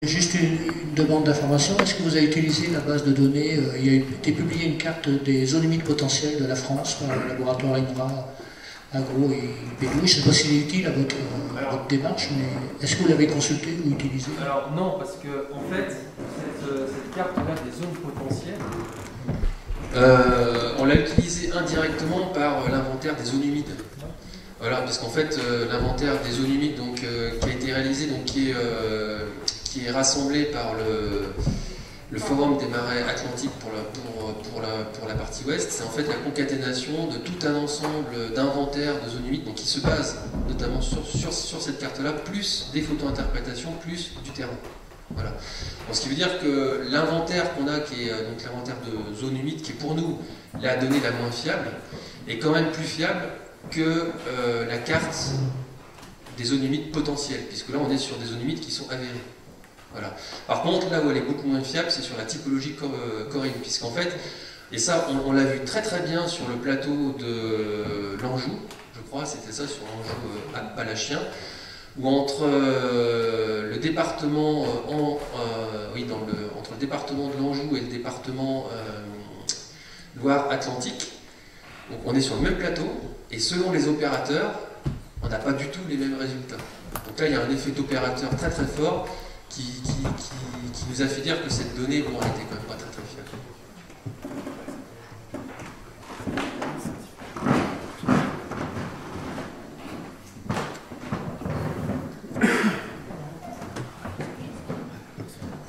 Juste une demande d'information. Est-ce que vous avez utilisé la base de données il y a été publié une carte des zones humides potentielles de la France par le laboratoire INRA, Agro et IPDO. Je ne sais pas s'il est utile à votre démarche, mais est-ce que vous l'avez consulté ou utilisé? Alors non, parce que en fait, cette carte-là des zones potentielles, on l'a utilisée indirectement par l'inventaire des zones humides. Voilà, parce qu'en fait, l'inventaire des zones humides donc, qui a été réalisé, donc, qui est rassemblé par le Forum des marais atlantiques pour la partie ouest, c'est en fait la concaténation de tout un ensemble d'inventaires de zones humides, donc qui se base notamment sur cette carte-là, plus des photo-interprétations, plus du terrain. Voilà. Donc, ce qui veut dire que l'inventaire qu'on a, qui est donc l'inventaire de zones humides, qui est pour nous la donnée la moins fiable, est quand même plus fiable que la carte des zones humides potentielles, puisque là on est sur des zones humides qui sont avérées. Voilà. Par contre, là où elle est beaucoup moins fiable, c'est sur la typologie corine, puisqu'en fait, et ça on l'a vu très très bien sur le plateau de l'Anjou, je crois, c'était ça, sur l'Anjou appalachien, où entre le département entre le département de l'Anjou et le département Loire-Atlantique, donc on est sur le même plateau, et selon les opérateurs, on n'a pas du tout les mêmes résultats. Donc là, il y a un effet d'opérateur très très fort qui nous a fait dire que cette donnée, bon, elle était quand même pas très très fiable.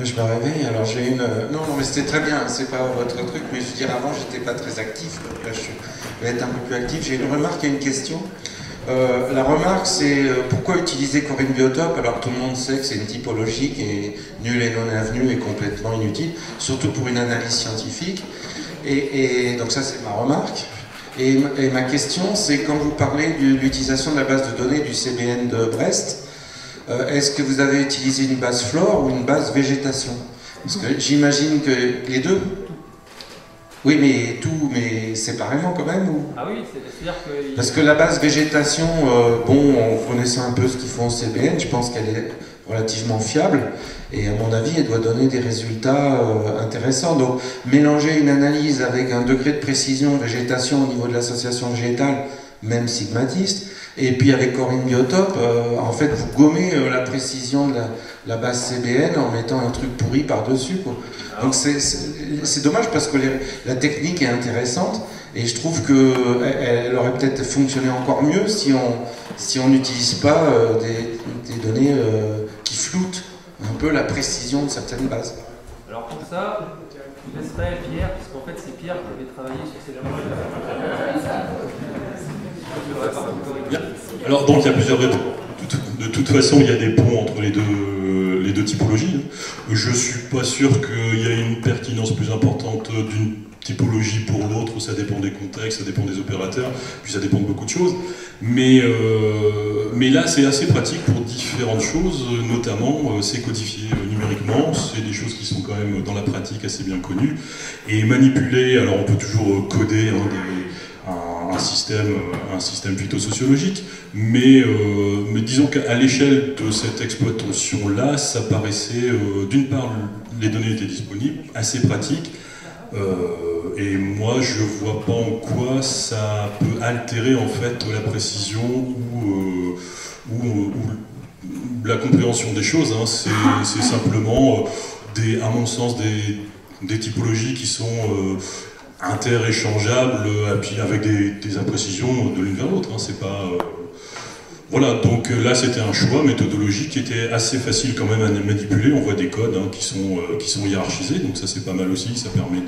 Je me réveille, alors j'ai une... Non, mais c'était très bien, c'est pas votre truc, mais je veux dire, avant, j'étais pas très actif, donc là, je vais être un peu plus actif. J'ai une remarque et une question. La remarque, c'est pourquoi utiliser Corine Biotope alors que tout le monde sait que c'est une typologie qui est nulle et non avenue et complètement inutile, surtout pour une analyse scientifique. Et donc ça, c'est ma remarque. Et ma question, c'est quand vous parlez de l'utilisation de la base de données du CBN de Brest, est-ce que vous avez utilisé une base flore ou une base végétation? Parce que j'imagine que les deux. Oui, mais séparément quand même ou... Ah oui, c'est-à-dire que... Parce que la base végétation, bon, en connaissant un peu ce qu'ils font au CBN, je pense qu'elle est relativement fiable. Et à mon avis, elle doit donner des résultats intéressants. Donc, mélanger une analyse avec un degré de précision végétation au niveau de l'association végétale, même sigmatiste, et puis avec Corine Biotope, en fait, vous gommez la précision de la base CBN en mettant un truc pourri par-dessus, quoi. Donc c'est dommage parce que la technique est intéressante et je trouve qu'elle aurait peut-être fonctionné encore mieux si on n'utilise pas des données qui floutent un peu la précision de certaines bases. Alors pour ça, je laisserai Pierre, puisqu'en fait c'est Pierre qui avait travaillé sur ces Bien. Alors donc il y a plusieurs réponses. De toute façon, il y a des ponts entre les deux typologies. Je suis pas sûr qu'il y ait une pertinence plus importante d'une typologie pour l'autre. Ça dépend des contextes, ça dépend des opérateurs, puis ça dépend de beaucoup de choses. Mais là, c'est assez pratique pour différentes choses, notamment c'est codifié numériquement. C'est des choses qui sont quand même dans la pratique assez bien connues. Et manipuler, alors on peut toujours coder un système phytosociologique, mais disons qu'à l'échelle de cette exploitation-là, ça paraissait, d'une part, les données étaient disponibles, assez pratiques, et moi je vois pas en quoi ça peut altérer en fait la précision ou la compréhension des choses, hein. C'est simplement, à mon sens, des typologies qui sont interéchangeables, puis avec des imprécisions de l'une vers l'autre, hein. C'est pas... Voilà, donc là c'était un choix méthodologique qui était assez facile quand même à manipuler. On voit des codes qui sont hiérarchisés, donc ça c'est pas mal aussi, ça permet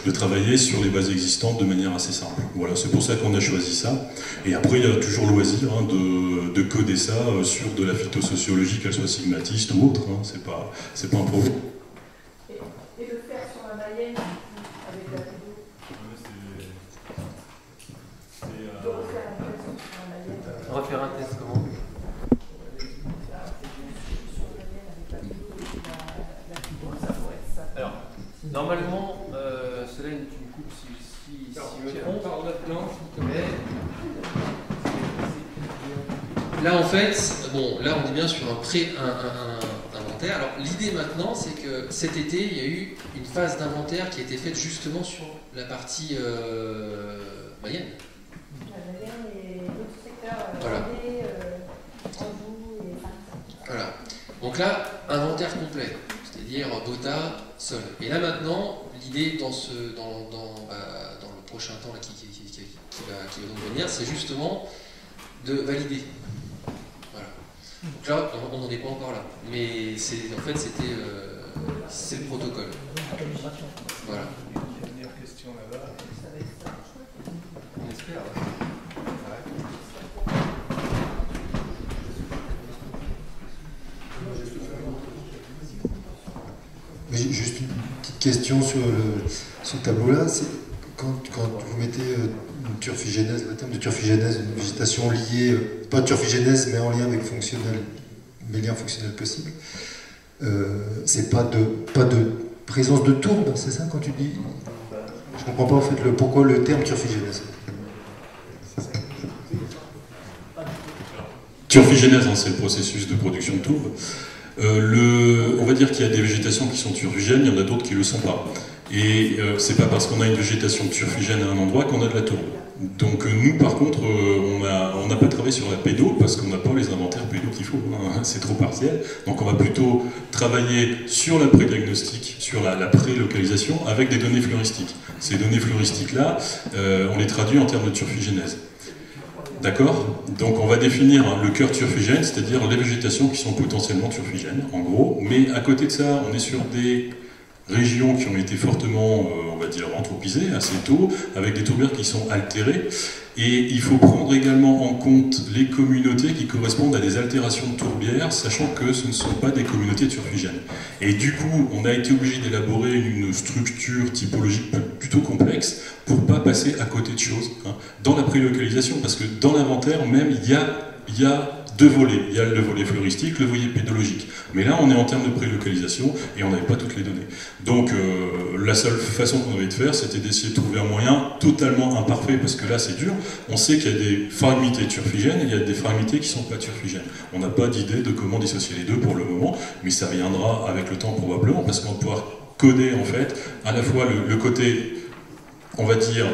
de travailler sur les bases existantes de manière assez simple. Voilà, c'est pour ça qu'on a choisi ça. Et après il y a toujours le loisir de coder ça sur de la phytosociologie, qu'elle soit sigmatiste ou autre, hein. C'est pas un problème. Et le faire sur la Mayenne avec la vidéo. On va faire un test comment? Alors, normalement, Solène, tu me coupes si je me trompe. Là, en fait, bon, là, on est bien sur un l'inventaire. Alors l'idée maintenant, c'est que cet été, il y a eu une phase d'inventaire qui a été faite justement sur la partie Mayenne. La Mayenne et d'autres secteurs, Voilà. Anjou et Saint-Cyr. Voilà. Donc là, inventaire complet, c'est-à-dire Bota, Sol. Et là maintenant, l'idée dans le prochain temps là, qui va donc venir, c'est justement de valider. Voilà. Donc là, on n'en est pas encore là. Mais en fait, c'est le protocole. Voilà. Dernière question là-bas. On espère. Oui, juste une petite question sur ce tableau-là. Quand vous mettez une turfigénèse, le terme de turfigénèse, une végétation liée, pas turfigénèse, mais en lien avec fonctionnel, mes liens fonctionnels possibles, c'est pas de présence de tourbe, c'est ça quand tu dis? Je comprends pas en fait pourquoi le terme turfigénèse. Turfigénèse, hein, c'est le processus de production de tourbe. On va dire qu'il y a des végétations qui sont turfigènes, il y en a d'autres qui ne le sont pas. Et c'est pas parce qu'on a une végétation turfigène à un endroit qu'on a de la tourbe. Donc nous, par contre, on n'a pas travaillé sur la pédo parce qu'on n'a pas les inventaires pédo qu'il faut, hein, c'est trop partiel. Donc on va plutôt travailler sur la pré-diagnostic, sur la pré-localisation avec des données fleuristiques. Ces données fleuristiques-là, on les traduit en termes de turfigénèse. D'accord? Donc on va définir le cœur turfigène, c'est-à-dire les végétations qui sont potentiellement turfigènes, en gros. Mais à côté de ça, on est sur des régions qui ont été fortement, on va dire, anthropisées assez tôt, avec des tourbières qui sont altérées. Et il faut prendre également en compte les communautés qui correspondent à des altérations de tourbières, sachant que ce ne sont pas des communautés turfigènes. Et du coup, on a été obligé d'élaborer une structure typologique plutôt complexe pour ne pas passer à côté de choses, hein, dans la prélocalisation, parce que dans l'inventaire même, il y a deux volets. Il y a le volet fleuristique, le volet pédologique. Mais là, on est en termes de prélocalisation et on n'avait pas toutes les données. Donc, la seule façon qu'on avait de faire, c'était d'essayer de trouver un moyen totalement imparfait, parce que là, c'est dur. On sait qu'il y a des fragmités turfigènes et il y a des fragmités qui ne sont pas turfigènes. On n'a pas d'idée de comment dissocier les deux pour le moment, mais ça viendra avec le temps probablement, parce qu'on va pouvoir coder, en fait, à la fois le côté, on va dire,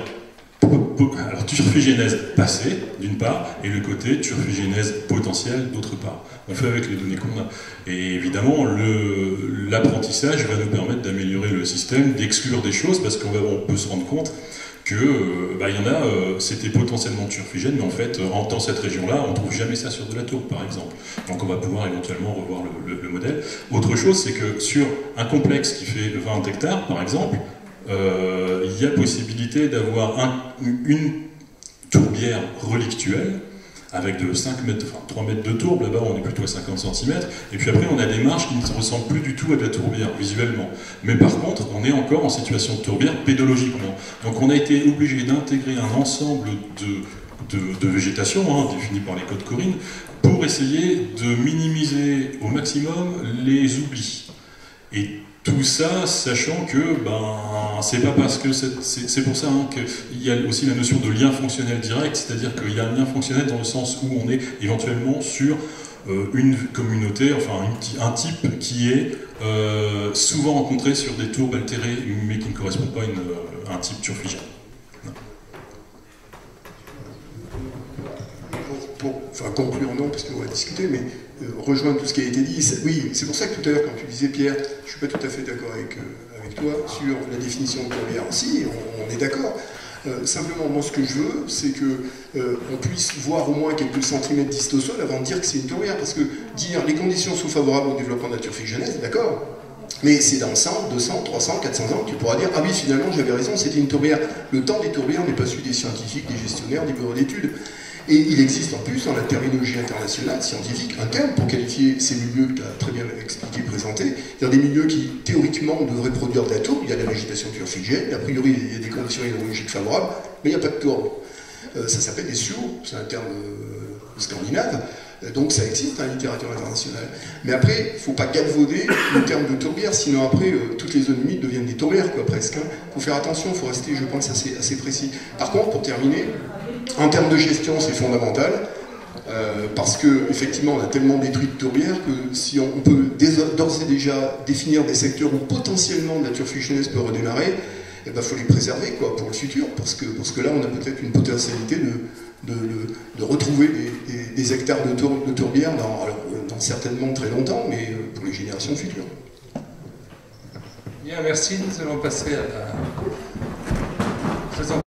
alors turfigénèse passée, d'une part, et le côté turfigénèse potentielle, d'autre part. On fait avec les données qu'on a. Et évidemment, l'apprentissage va nous permettre d'améliorer le système, d'exclure des choses, parce qu'on peut se rendre compte que il y en a, c'était potentiellement turfigène, mais en fait, dans cette région-là, on ne trouve jamais ça sur de la tourbe, par exemple. Donc on va pouvoir éventuellement revoir le modèle. Autre chose, c'est que sur un complexe qui fait 20 hectares, par exemple, il y a possibilité d'avoir une tourbière relictuelle avec de 5 mètres, enfin 3 mètres de tourbe, là-bas on est plutôt à 50 cm, et puis après on a des marges qui ne ressemblent plus du tout à de la tourbière visuellement. Mais par contre, on est encore en situation de tourbière pédologiquement. Donc on a été obligé d'intégrer un ensemble de végétation, hein, définie par les codes Corine, pour essayer de minimiser au maximum les oublis. Et tout ça, sachant que c'est pas parce que c'est pour ça hein, qu'il y a aussi la notion de lien fonctionnel direct, c'est-à-dire qu'il y a un lien fonctionnel dans le sens où on est éventuellement sur une communauté, enfin un type qui est souvent rencontré sur des tourbes altérées, mais qui ne correspond pas à un type turfigène. Pour conclure, non, parce qu'on va discuter, mais rejoindre tout ce qui a été dit, oui, c'est pour ça que tout à l'heure, quand tu disais, Pierre, je ne suis pas tout à fait d'accord avec toi sur la définition de tourbière. Si, on est d'accord. Simplement, moi, ce que je veux, c'est qu'on puisse voir au moins quelques centimètres d'histosol avant de dire que c'est une tourbière, parce que dire les conditions sont favorables au développement de la turfigénèse, d'accord. Mais c'est dans 100, 200, 300, 400 ans que tu pourras dire « Ah oui, finalement, j'avais raison, c'était une tourbière ». Le temps des tourbières n'est pas celui des scientifiques, des gestionnaires, des bureaux d'études. Et il existe en plus, dans la terminologie internationale, scientifique, un terme pour qualifier ces milieux que tu as très bien expliqué, présenté. C'est-à-dire des milieux qui, théoriquement, devraient produire de la tourbe. Il y a la végétation turfigène, a priori, il y a des conditions hydrologiques favorables, mais il n'y a pas de tourbe. Ça s'appelle des sioux, c'est un terme scandinave. Donc ça existe dans la littérature internationale. Mais après, il ne faut pas galvauder le terme de tourbière, sinon après, toutes les zones humides deviennent des tourbières, quoi, presque. Il faut faire attention, il faut rester, je pense, assez précis. Par contre, pour terminer, en termes de gestion, c'est fondamental. parce que effectivement on a tellement détruit de tourbières que si on peut d'ores et déjà définir des secteurs où potentiellement la nature fusionneuse peut redémarrer, il faut les préserver quoi, pour le futur, parce que là on a peut-être une potentialité de retrouver des hectares de tourbières dans certainement très longtemps, mais pour les générations futures. Bien, merci. Nous allons passer à la présentation.